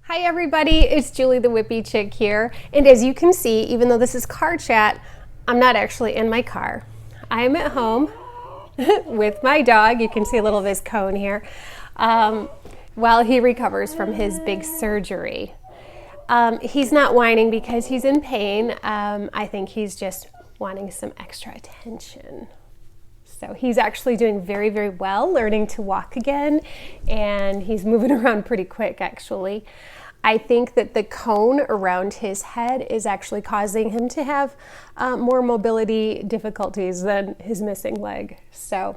Hi everybody, it's Julie the Whippy Chick here, and as you can see, even though this is car chat, I'm not actually in my car. I'm at home with my dog. You can see a little of his cone here, while he recovers from his big surgery. He's not whining because he's in pain. I think he's just wanting some extra attention. So he's actually doing very, very well, learning to walk again, and he's moving around pretty quick actually. I think that the cone around his head is actually causing him to have more mobility difficulties than his missing leg. So,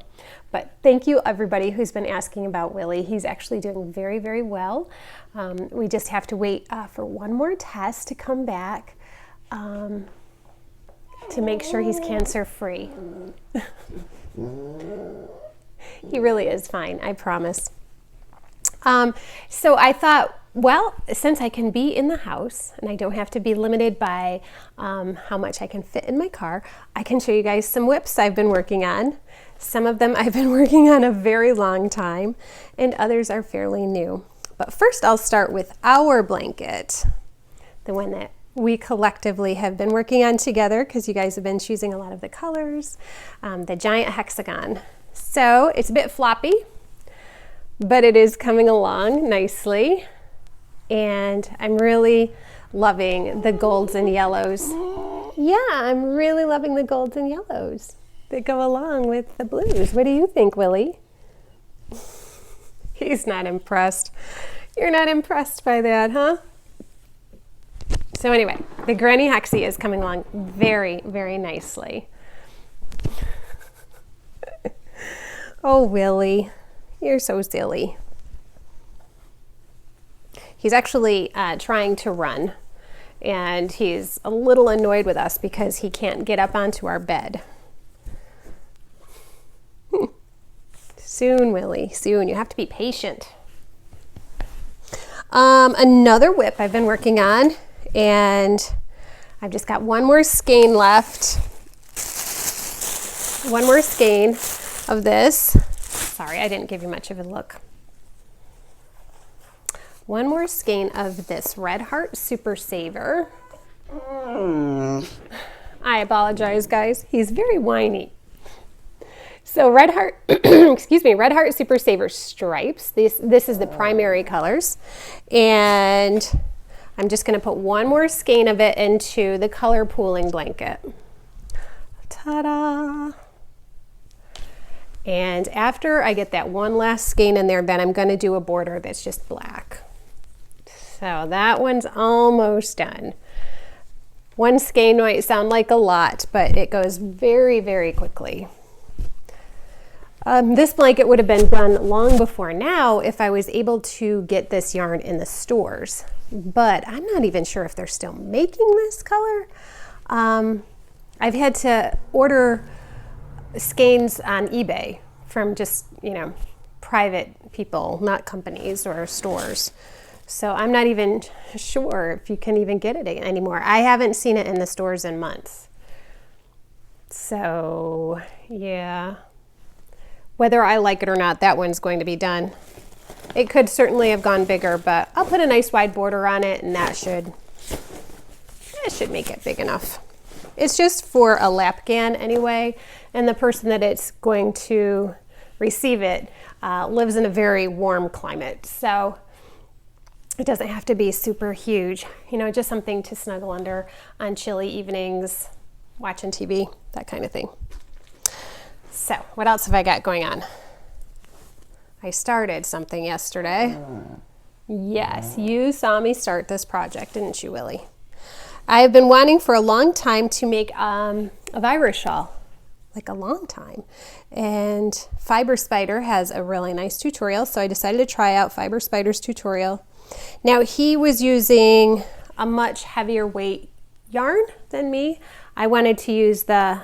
but thank you everybody who's been asking about Willie. He's actually doing very, very well. We just have to wait for one more test to come back to make sure he's cancer free. He really is fine, I promise. So I thought, well, since I can be in the house and I don't have to be limited by how much I can fit in my car, I can show you guys some WIPs I've been working on. Some of them I've been working on a very long time, and others are fairly new. But first I'll start with our blanket, the one that we collectively have been working on together because you guys have been choosing a lot of the colors, the giant hexagon. So it's a bit floppy, but it is coming along nicely. And I'm really loving the golds and yellows. Yeah, I'm really loving the golds and yellows that go along with the blues. What do you think, Willie? He's not impressed. You're not impressed by that, huh? So anyway, the Granny Hexie is coming along very, very nicely. Oh, Willie, you're so silly. He's actually trying to run, and he's a little annoyed with us because he can't get up onto our bed. Soon, Willie, soon. You have to be patient. Another WIP I've been working on, and I've just got one more skein left. One more skein of this. Sorry, I didn't give you much of a look. One more skein of this Red Heart Super Saver. I apologize, guys. He's very whiny. So Red Heart, excuse me, Red Heart Super Saver stripes. This is the primary colors. And I'm just gonna put one more skein of it into the color pooling blanket. Ta-da! And after I get that one last skein in there, then I'm gonna do a border that's just black. So that one's almost done. One skein might sound like a lot, but it goes very, very quickly. This blanket would have been done long before now if I was able to get this yarn in the stores, but I'm not even sure if they're still making this color. I've had to order skeins on eBay from just, you know, private people, not companies or stores. So I'm not even sure if you can even get it anymore. I haven't seen it in the stores in months. So yeah, whether I like it or not, that one's going to be done. It could certainly have gone bigger, but I'll put a nice wide border on it, and that should make it big enough. It's just for a lapgan anyway, and the person that it's going to receive it lives in a very warm climate. So it doesn't have to be super huge, you know, just something to snuggle under on chilly evenings, watching TV, that kind of thing. So what else have I got going on? I started something yesterday. Yes, you saw me start this project, didn't you, Willie? I have been wanting for a long time to make a virus shawl, like a long time. And Fiber Spider has a really nice tutorial, so I decided to try out Fiber Spider's tutorial. Now he was using a much heavier weight yarn than me. I wanted to use the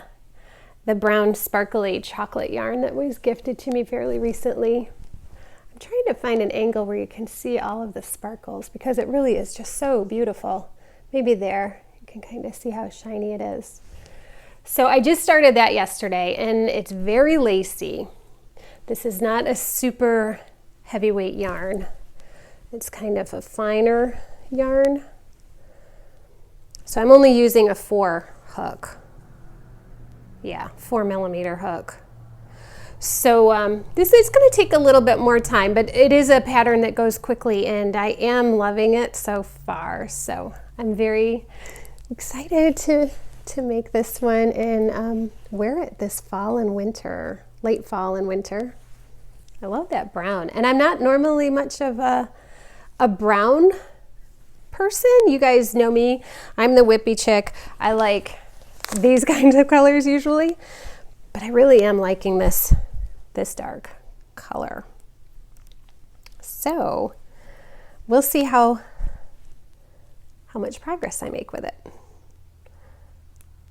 brown sparkly chocolate yarn that was gifted to me fairly recently. I'm trying to find an angle where you can see all of the sparkles because it really is just so beautiful. Maybe there, you can kind of see how shiny it is. So I just started that yesterday, and it's very lacy. This is not a super heavyweight yarn. It's kind of a finer yarn. So I'm only using a 4 hook. Yeah, 4mm hook. So this is going to take a little bit more time, but it is a pattern that goes quickly and I am loving it so far. So I'm very excited to make this one and wear it this fall and winter, late fall and winter. I love that brown. And I'm not normally much of a brown person. You guys know me. I'm the whippy chick. I like these kinds of colors usually, but I really am liking this dark color. So we'll see how much progress I make with it.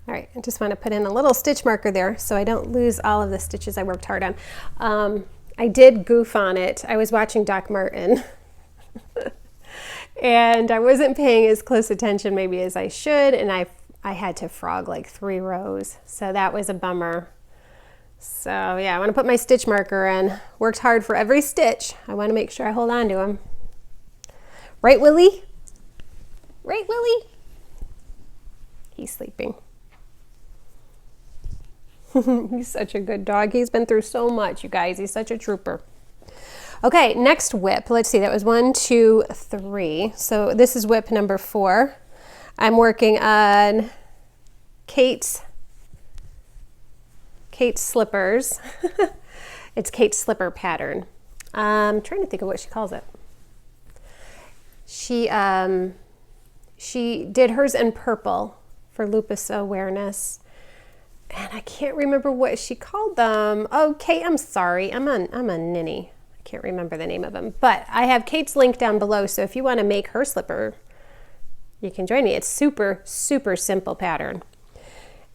All right, I just want to put in a little stitch marker there so I don't lose all of the stitches I worked hard on. I did goof on it. I was watching Doc Martin and I wasn't paying as close attention maybe as I should, and I had to frog like 3 rows, so that was a bummer. So yeah, I want to put my stitch marker in. Worked hard for every stitch. I want to make sure I hold on to them. Right, Willie? Right, Willie? He's sleeping. He's such a good dog. He's been through so much, you guys. He's such a trooper. Okay, next WIP. Let's see, that was 1, 2, 3. So this is WIP number 4. I'm working on Kate's slippers. It's Kate's slipper pattern. I'm trying to think of what she calls it. She did hers in purple for lupus awareness. And I can't remember what she called them. Oh, Kate, I'm sorry. I'm a ninny. I can't remember the name of them. But I have Kate's link down below, so if you want to make her slipper, you can join me. It's super, super simple pattern.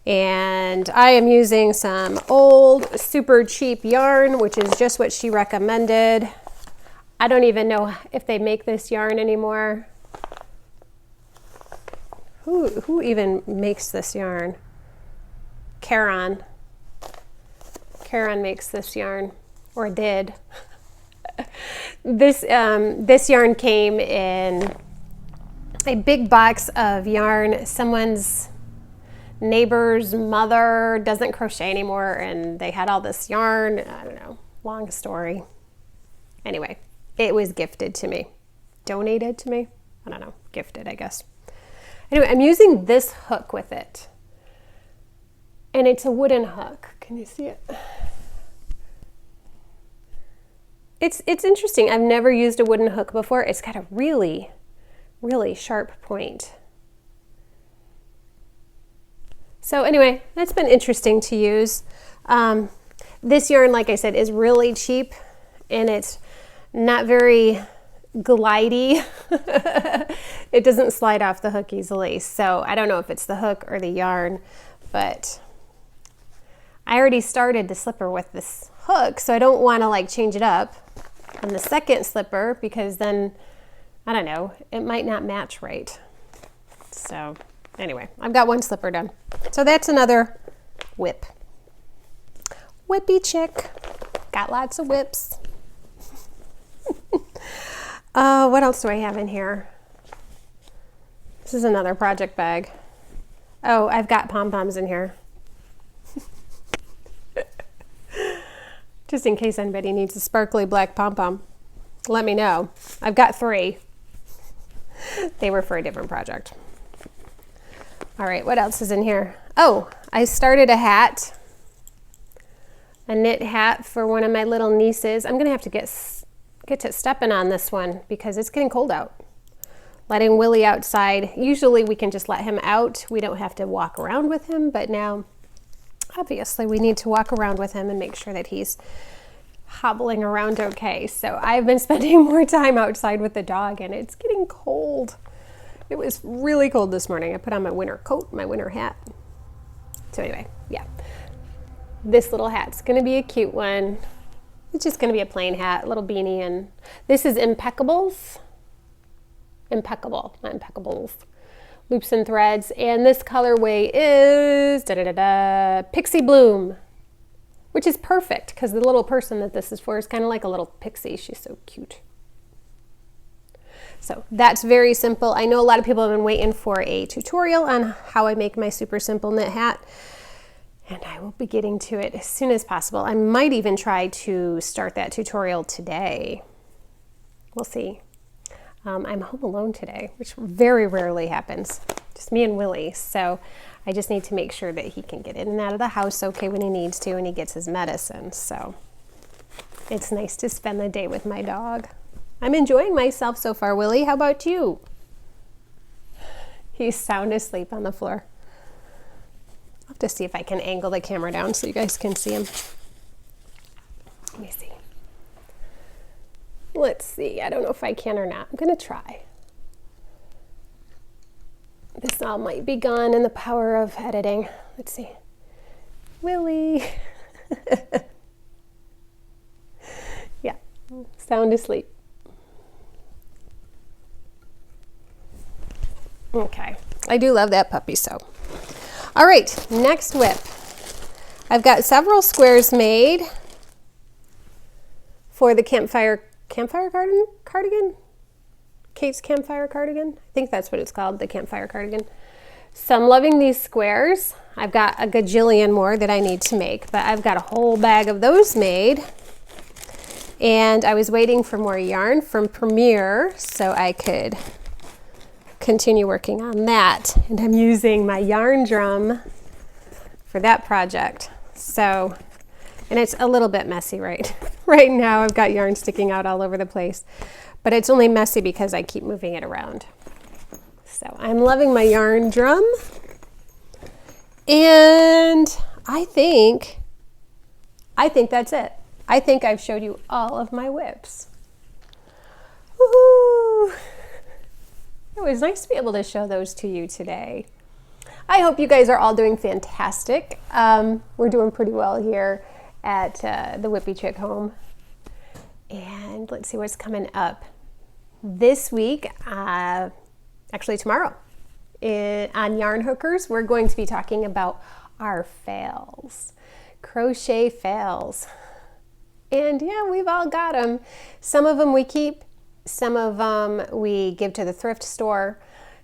And I am using some old, super cheap yarn, which is just what she recommended. I don't even know if they make this yarn anymore. Who even makes this yarn? Caron makes this yarn, or did. This yarn came in a big box of yarn. Someone's neighbor's mother doesn't crochet anymore, and they had all this yarn. I don't know, long story. Anyway, it was gifted to me. Donated to me? I don't know, gifted, I guess. Anyway, I'm using this hook with it. And it's a wooden hook. Can you see it? It's interesting. I've never used a wooden hook before. It's got a really, really sharp point. So anyway, that's been interesting to use. This yarn, like I said, is really cheap and it's not very glidey. It doesn't slide off the hook easily. So I don't know if it's the hook or the yarn, but I already started the slipper with this hook, so I don't want to like change it up on the second slipper because then, I don't know, it might not match right. So anyway, I've got one slipper done. So that's another WIP. Whippy chick. Got lots of whips. What else do I have in here? This is another project bag. Oh, I've got pom-poms in here. Just in case anybody needs a sparkly black pom-pom, let me know. I've got 3. They were for a different project. All right, what else is in here? Oh, I started a hat, a knit hat for one of my little nieces. I'm gonna have to get to stepping on this one because it's getting cold out. Letting Willie outside. Usually we can just let him out. We don't have to walk around with him, but now obviously we need to walk around with him and make sure that he's hobbling around okay. So I've been spending more time outside with the dog and it's getting cold. It was really cold this morning. I put on my winter coat, my winter hat. So anyway, yeah. This little hat's gonna be a cute one. It's just gonna be a plain hat, a little beanie, and this is Impeccables. Impeccable, not Impeccables. Loops and threads, and this colorway is Pixie Bloom, which is perfect because the little person that this is for is kind of like a little pixie. She's so cute. So that's very simple. I know a lot of people have been waiting for a tutorial on how I make my super simple knit hat, and I will be getting to it as soon as possible. I might even try to start that tutorial today. We'll see. I'm home alone today, which very rarely happens. Just me and Willie. So I just need to make sure that he can get in and out of the house okay when he needs to, and he gets his medicine. So it's nice to spend the day with my dog. I'm enjoying myself so far, Willie. How about you? He's sound asleep on the floor. I'll have to see if I can angle the camera down so you guys can see him. Let me see. Let's see. I don't know if I can or not. I'm going to try. This all might be gone in the power of editing. Let's see. Willie. Yeah, sound asleep. Okay, I do love that puppy soap. All right, next WIP. I've got several squares made for the campfire cardigan? Kate's campfire cardigan? I think that's what it's called, the campfire cardigan. So I'm loving these squares. I've got a gajillion more that I need to make, but I've got a whole bag of those made. And I was waiting for more yarn from Premier so I could continue working on that. And I'm using my yarn drum for that project. So, and it's a little bit messy right now. I've got yarn sticking out all over the place, but it's only messy because I keep moving it around. So I'm loving my yarn drum. And I think that's it. I think I've showed you all of my WIPs. Woohoo! It was nice to be able to show those to you today. I hope you guys are all doing fantastic. We're doing pretty well here at the Whippy Chick home. And let's see what's coming up. This week, actually tomorrow, on Yarn Hookers, we're going to be talking about our fails. Crochet fails. And yeah, we've all got them. Some of them we keep. Some of them we give to the thrift store.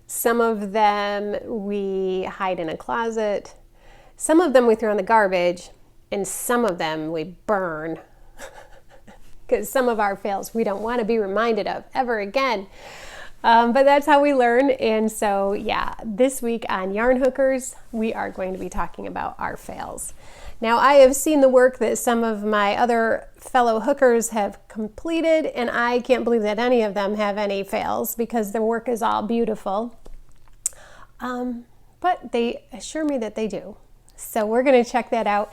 Some of them we hide in a closet. Some of them we throw in the garbage. And some of them we burn. Because some of our fails we don't want to be reminded of ever again. But that's how we learn. And so yeah, this week on Yarn Hookers, we are going to be talking about our fails. Now, I have seen the work that some of my other fellow hookers have completed, and I can't believe that any of them have any fails because their work is all beautiful. But they assure me that they do. So we're going to check that out.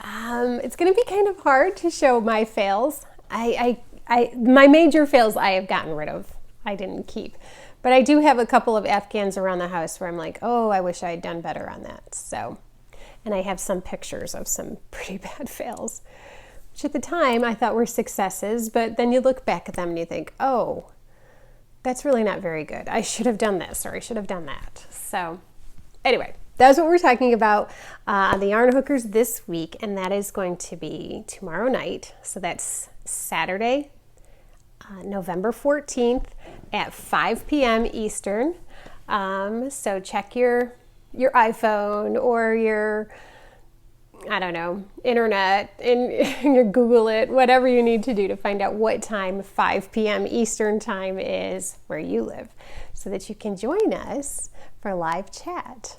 It's going to be kind of hard to show my fails. My major fails I have gotten rid of. I didn't keep. But I do have a couple of Afghans around the house where I'm like, oh, I wish I had done better on that. So. And I have some pictures of some pretty bad fails, which at the time I thought were successes, but then you look back at them and you think, oh, that's really not very good. I should have done this or I should have done that. So anyway, that's what we're talking about on the Yarn Hookers this week, and that is going to be tomorrow night. So that's Saturday, November 14th at 5 p.m. Eastern. So check your iPhone or your, I don't know, internet, and you Google it, whatever you need to do to find out what time 5 p.m. Eastern time is where you live so that you can join us for live chat.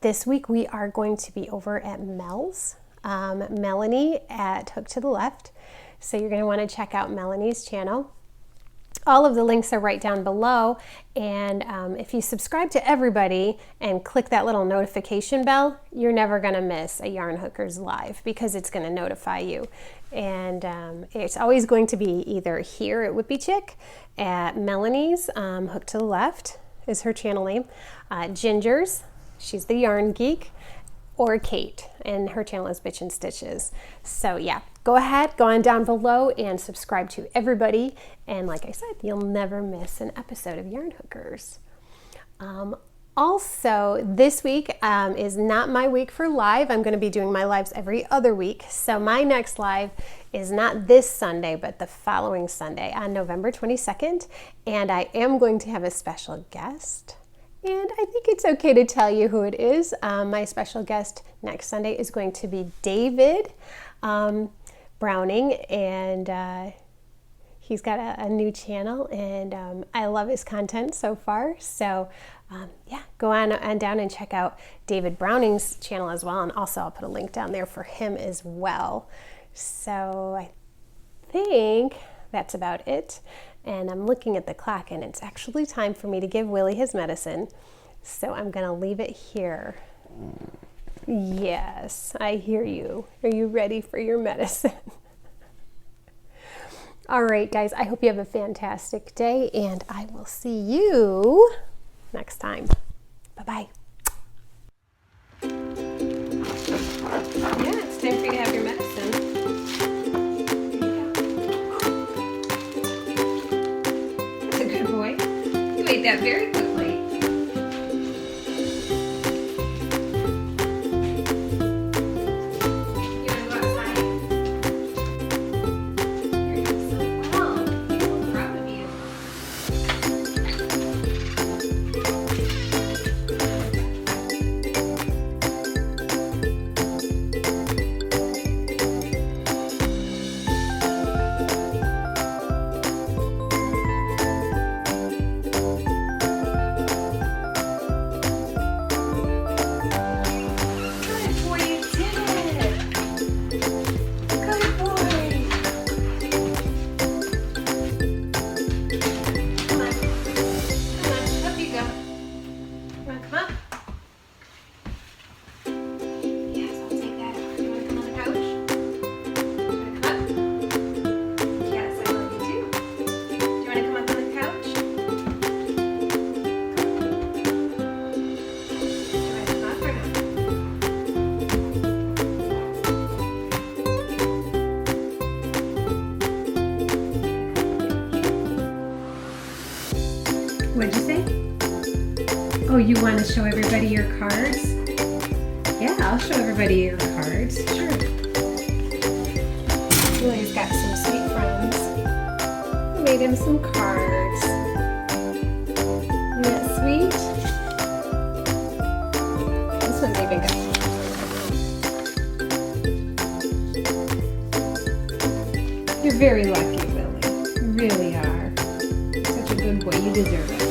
This week we are going to be over at Mel's, Melanie at Hook to the Left. So you're going to want to check out Melanie's channel. All of the links are right down below, and if you subscribe to everybody and click that little notification bell, you're never going to miss a Yarn Hookers live because it's going to notify you. And it's always going to be either here at Whippy Chick, at Melanie's, Hook to the Left is her channel name, Ginger's, she's the Yarn Geek, or Kate, and her channel is Bitchin' Stitches. So yeah, go ahead, go on down below and subscribe to everybody. And like I said, you'll never miss an episode of Yarn Hookers. Also, this week is not my week for live. I'm going to be doing my lives every other week. So my next live is not this Sunday, but the following Sunday on November 22nd. And I am going to have a special guest. And I think it's okay to tell you who it is. My special guest next Sunday is going to be David Browning. And he's got a new channel, and I love his content so far. So yeah, go on down and check out David Browning's channel as well. And also I'll put a link down there for him as well. So I think that's about it. And I'm looking at the clock, and it's actually time for me to give Willie his medicine. So I'm gonna leave it here. Yes, I hear you. Are you ready for your medicine? All right, guys, I hope you have a fantastic day, and I will see you next time. Bye-bye. Yeah, it's time for you to have your medicine. That's a good boy. You ate that very quickly. What'd you say? Oh, you want to show everybody your cards? Yeah, I'll show everybody your cards. Sure. Willie's got some sweet friends. I made him some cards. Isn't that sweet? This one's even good. You're very lucky, Willie. You really are. Such a good boy. You deserve it.